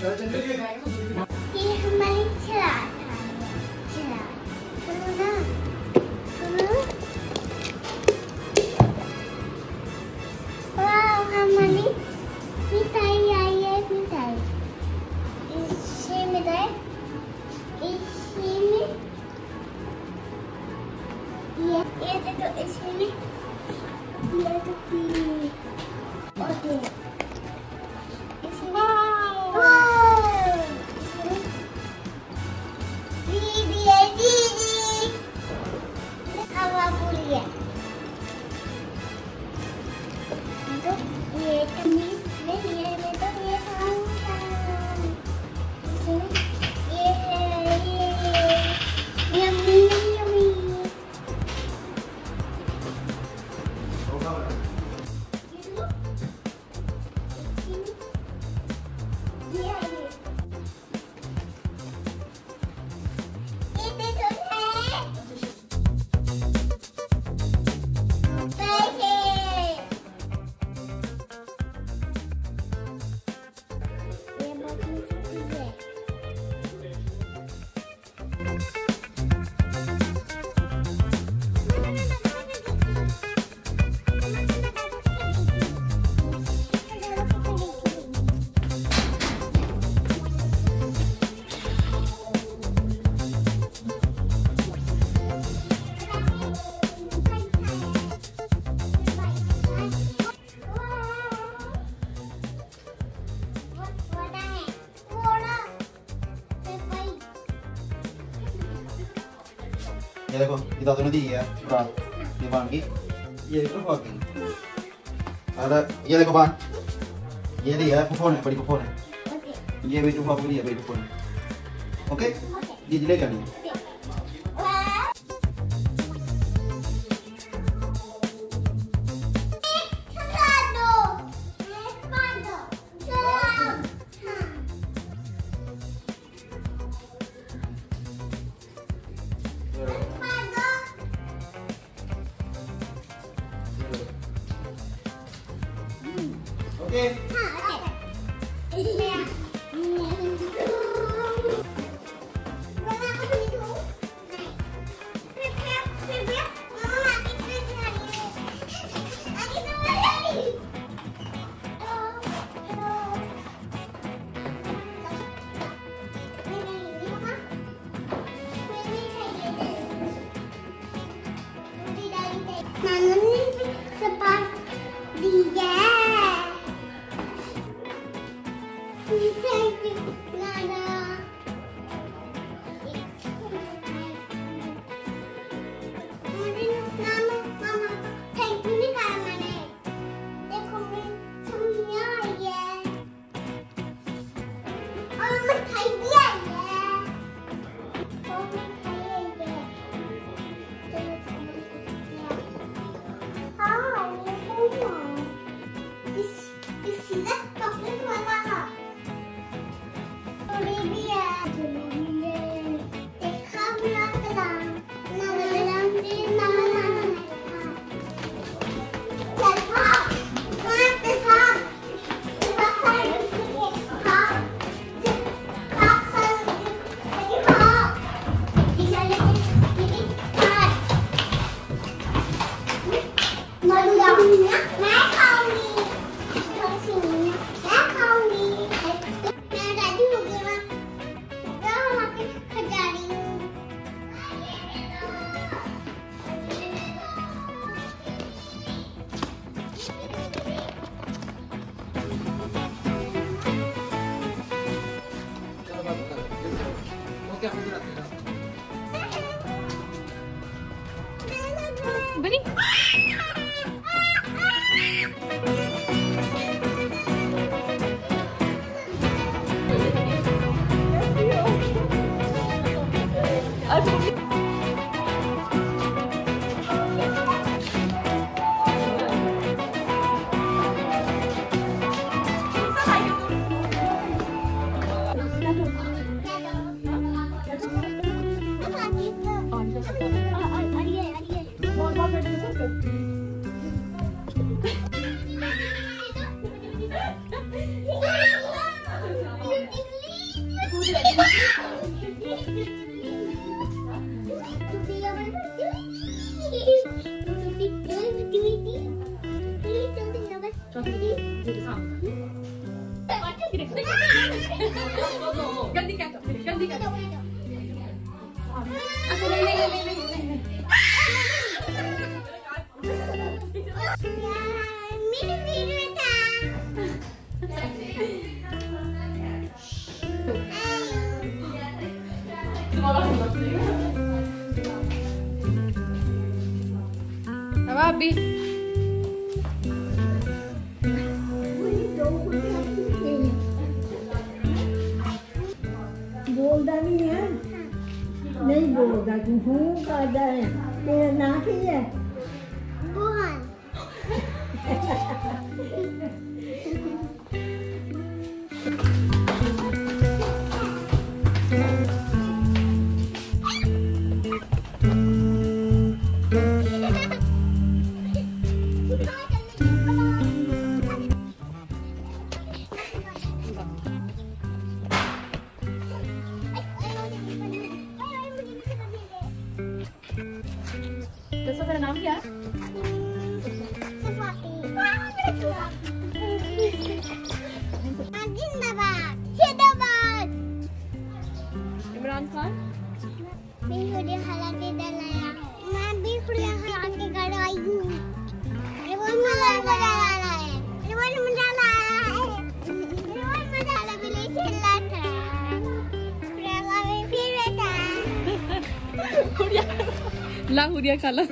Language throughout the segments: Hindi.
ये हमारी चला चला सुनो ना सुनो वाह हमारी मिठाई आई है मिठाई इससे मिठाई इससे में ये देखो इसमें ये तो ओके ये देखो ये दादू ने दी है रात ये बांध की ये देखो बांध की और ये देखो बांध ये दी है फुफो ने बड़ी फुफो ने ये भी फुफो की है बड़ी फुफो ने ओके ये ले जानी ओके Nano ने sepas dia. Thank you, Nano. Nano, Mama, thank you नहीं कहा मैंने. देखो मैं समझा ये. और मिठाई भी आई है. और मिठाई आई है. सीधा चॉकलेट वाला है थोड़ी भी है देखा मेरा कलाम नाम दे नाम चल हाँ मारते हाँ मैं खाऊंगी Beri. अब आप भी बोलता नहीं है, नहीं बोलता कि हूँ कहता है। तेरा नाम क्या है? बुहान दोस्तों मेरा नाम क्या है? इमरान खान। मैं हुरिया खला के घर आया। मैं भी हुरिया खला के घर आई हूँ। रिवन मजा आ रहा है। रिवन मजा आ रहा है। रिवन मजा आ रहा है। बिल्ली चिल्ला था। हुरिया में फिर बैठा। हुरिया ला हुरिया खाला।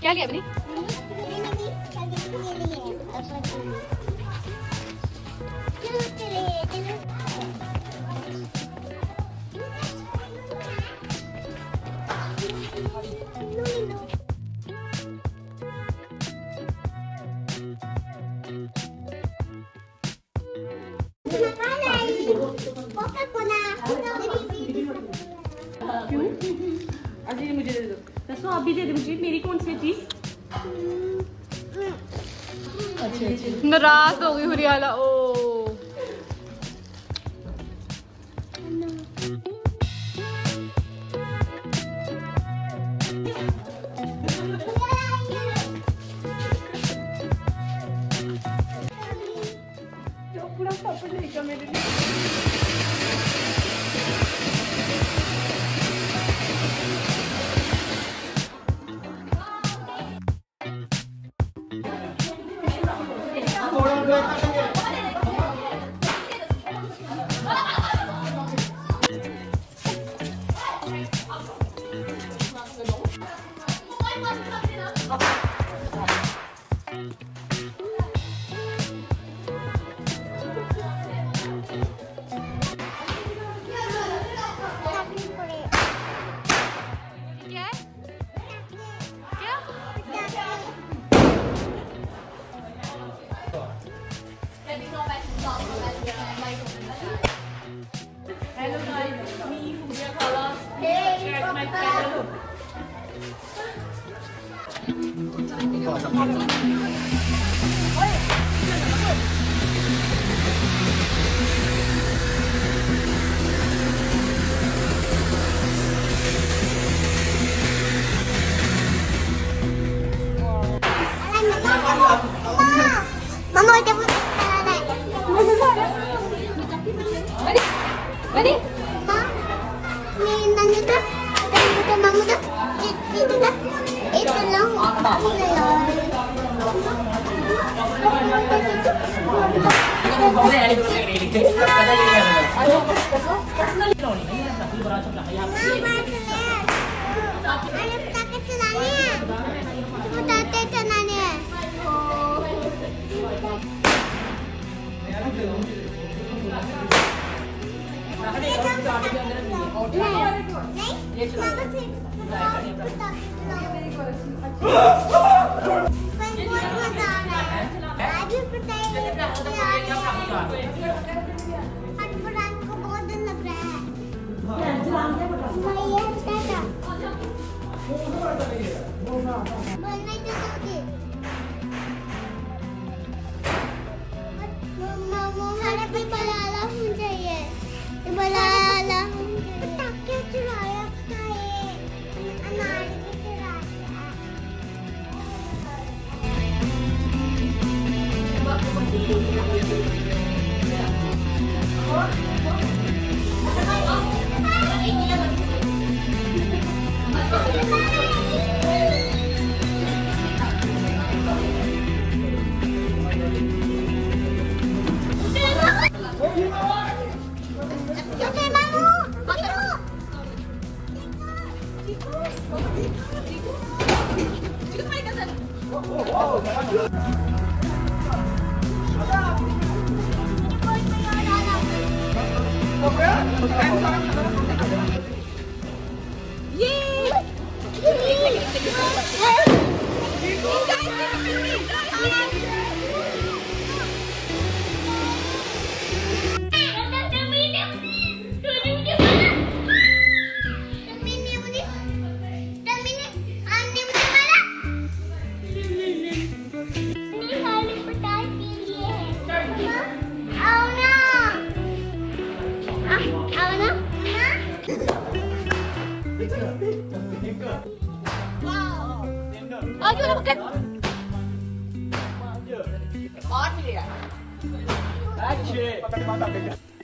क्या लिया अपनी? क्यों? अजी मुझे दे दो। दसो आप भी दे दो मुझे। मेरी कौन सी चीज? नाराज हो गई हुरियाला। ओ पूरा पापड़ लेगा मेरे लिए। Hello guys, me Hooriya khala. Check my channel. Mama udah punya Ready? Ma, nih nanya tuh, udah mama tuh, itu dah, itu lang, फटफटाने को बहुत दिन लग रहा है। भैया टाटा बोलना ही तो सोचे हमारे पे बलाला होना चाहिए। बलाला पटाखे चुराया था ये अनार भी चुराया। Action!